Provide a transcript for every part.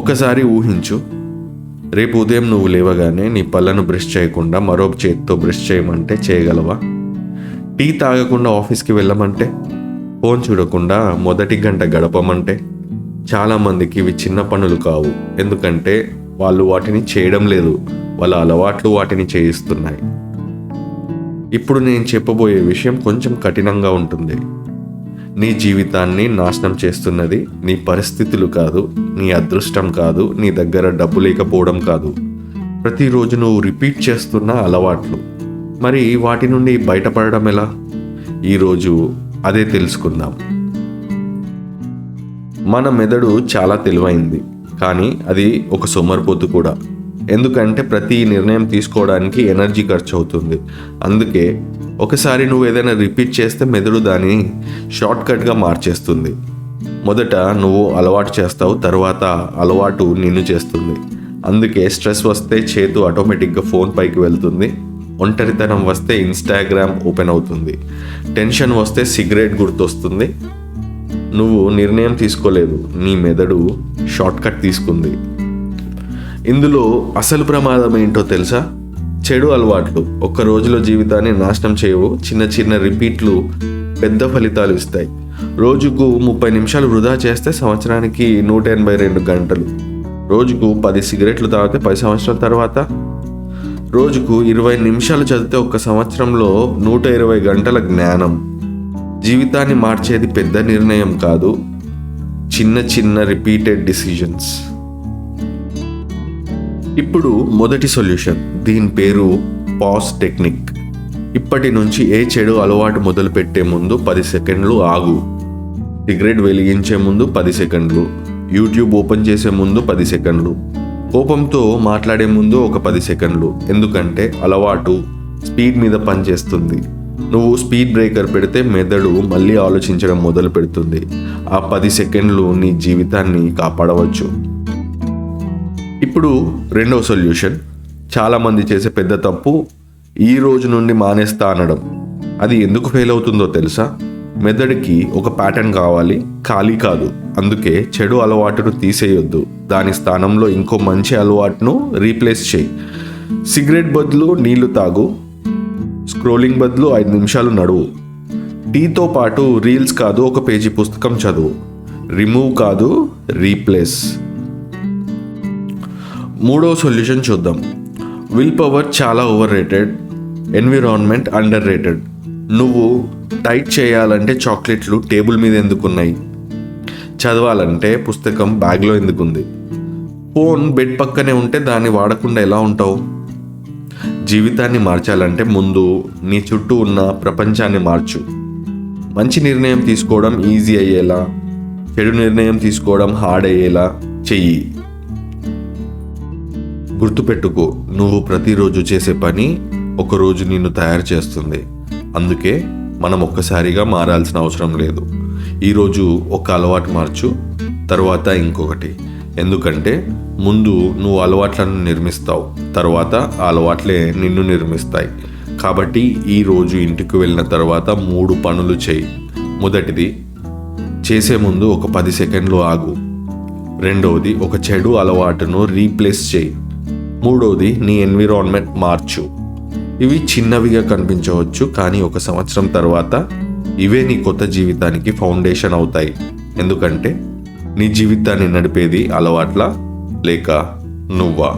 ఒక్కసారి ఊహించు, రేపు ఉదయం నువ్వు లేవగానే నీ పళ్ళను బ్రష్ చేయకుండా మరో చేతితో బ్రష్ చేయమంటే చేయగలవా? టీ తాగకుండా ఆఫీస్కి వెళ్ళమంటే, ఫోన్ చూడకుండా మొదటి గంట గడపమంటే? చాలామందికి ఇవి చిన్న పనులు కావు, ఎందుకంటే వాళ్ళు వాటిని చేయడం లేదు, వాళ్ళ అలవాట్లు వాటిని చేయిస్తున్నాయి. ఇప్పుడు నేను చెప్పబోయే విషయం కొంచెం కఠినంగా ఉంటుంది. నీ జీవితాన్ని నాశనం చేస్తున్నది నీ పరిస్థితులు కాదు, నీ అదృష్టం కాదు, నీ దగ్గర డబ్బు లేకపోవడం కాదు. ప్రతిరోజు నువ్వు రిపీట్ చేస్తున్న అలవాట్లు. మరి వాటి నుండి బయటపడడం ఎలా? ఈరోజు అదే తెలుసుకుందాం. మన మెదడు చాలా తెలివైంది, కానీ అది ఒక సోమరిపోతు కూడా. ఎందుకంటే ప్రతి నిర్ణయం తీసుకోవడానికి ఎనర్జీ ఖర్చు అవుతుంది. అందుకే ఒకసారి నువ్వు ఏదైనా రిపీట్ చేస్తే మెదడు దాన్ని షార్ట్కట్గా మార్చేస్తుంది. మొదట నువ్వు అలవాటు చేస్తావు, తర్వాత అలవాటు నిన్ను చేస్తుంది. అందుకే స్ట్రెస్ వస్తే చేతు ఆటోమేటిక్గా ఫోన్ పైకి వెళ్తుంది, ఒంటరితనం వస్తే ఇన్స్టాగ్రామ్ ఓపెన్ అవుతుంది, టెన్షన్ వస్తే సిగరెట్ గుర్తొస్తుంది. నువ్వు నిర్ణయం తీసుకోలేదు, నీ మెదడు షార్ట్కట్ తీసుకుంది. ఇందులో అసలు ప్రమాదం ఏంటో తెలుసా? చెడు అలవాట్లు ఒక్క రోజులో జీవితాన్ని నాశనం చేయవు. చిన్న చిన్న రిపీట్లు పెద్ద ఫలితాలు ఇస్తాయి. రోజుకు 30 నిమిషాలు వృధా చేస్తే సంవత్సరానికి 182 గంటలు. రోజుకు 10 సిగరెట్లు తాగితే 10 సంవత్సరాల తర్వాత, రోజుకు 20 నిమిషాలు చదివితే ఒక్క సంవత్సరంలో 120 గంటల జ్ఞానం. జీవితాన్ని మార్చేది పెద్ద నిర్ణయం కాదు, చిన్న చిన్న రిపీటెడ్ డిసిజన్స్. ఇప్పుడు మొదటి సొల్యూషన్, దీని పేరు పాజ్ టెక్నిక్. ఇప్పటి నుంచి ఏ చెడు అలవాటు మొదలు పెట్టే ముందు 10 సెకండ్లు ఆగు. సిగరెట్ వెలిగించే ముందు 10 సెకండ్లు, యూట్యూబ్ ఓపెన్ చేసే ముందు 10 సెకండ్లు, కోపంతో మాట్లాడే ముందు ఒక 10 సెకండ్లు. ఎందుకంటే అలవాటు స్పీడ్ మీద పనిచేస్తుంది. నువ్వు స్పీడ్ బ్రేకర్ పెడితే మెదడు మళ్ళీ ఆలోచించడం మొదలు పెడుతుంది. ఆ 10 సెకండ్లు నీ జీవితాన్ని కాపాడవచ్చు. ఇప్పుడు రెండవ సొల్యూషన్, చాలామంది చేసే పెద్ద తప్పు, ఈ రోజు నుండి మానేస్తా అనడం. అది ఎందుకు ఫెయిల్ అవుతుందో తెలుసా? మెదడుకి ఒక ప్యాటర్న్ కావాలి, ఖాళీ కాదు. అందుకే చెడు అలవాటును తీసేయొద్దు, దాని స్థానంలో ఇంకో మంచి అలవాటును రీప్లేస్ చేయి. సిగరెట్ బదులు నీళ్లు తాగు, స్క్రోలింగ్ బదులు 5 నిమిషాలు నడువు, టీతో పాటు రీల్స్ కాదు ఒక పేజీ పుస్తకం చదువు. రిమూవ్ కాదు, రీప్లేస్. మూడవ సొల్యూషన్ చూద్దాం. విల్ పవర్ చాలా over rated, environment under rated. నువ్వు టైట్ చేయాలంటే చాక్లెట్లు టేబుల్ మీద ఎందుకున్నాయి? చదవాలంటే పుస్తకం బ్యాగ్లో ఎందుకుంది? ఫోన్ బెడ్ పక్కనే ఉంటే దాన్ని వాడకుండా ఎలా ఉంటావు? జీవితాన్ని మార్చాలంటే ముందు నీ చుట్టూ ఉన్న ప్రపంచాన్ని మార్చు. మంచి నిర్ణయం తీసుకోవడం ఈజీ అయ్యేలా, చెడు నిర్ణయం తీసుకోవడం హార్డ్ అయ్యేలా చెయ్యి. గుర్తుపెట్టుకో, నువ్వు ప్రతిరోజు చేసే పని ఒకరోజు నిన్ను తయారు చేస్తుంది. అందుకే మనం ఒక్కసారిగా మారాల్సిన అవసరం లేదు. ఈరోజు ఒక అలవాటు మార్చు, తర్వాత ఇంకొకటి. ఎందుకంటే ముందు నువ్వు అలవాట్లను నిర్మిస్తావు, తర్వాత ఆ అలవాట్లే నిన్ను నిర్మిస్తాయి. కాబట్టి ఈరోజు ఇంటికి వెళ్ళిన తర్వాత 3 పనులు చేయి. మొదటిది, చేసే ముందు ఒక 10 సెకండ్లు ఆగు. రెండవది, ఒక చెడు అలవాటును రీప్లేస్ చేయి. మూడవది, నీ ఎన్విరాన్మెంట్ మార్చు. ఇవి చిన్నవిగా కనిపించవచ్చు, కానీ ఒక సంవత్సరం తర్వాత ఇవే నీ కొత్త జీవితానికి ఫౌండేషన్ అవుతాయి. ఎందుకంటే నీ జీవితాన్ని నడిపేది అలవాట్లా లేక నువ్వా?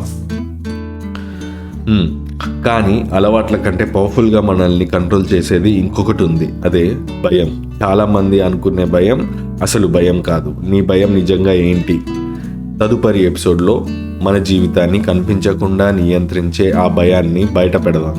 కానీ అలవాట్ల కంటే పవర్ఫుల్గా మనల్ని కంట్రోల్ చేసేది ఇంకొకటి ఉంది, అదే భయం. చాలామంది అనుకునే భయం అసలు భయం కాదు. నీ భయం నిజంగా ఏంటి? తదుపరి ఎపిసోడ్లో మన జీవితాన్ని కనిపించకుండా నియంత్రించే ఆ భయాన్ని బయట పెడదాం.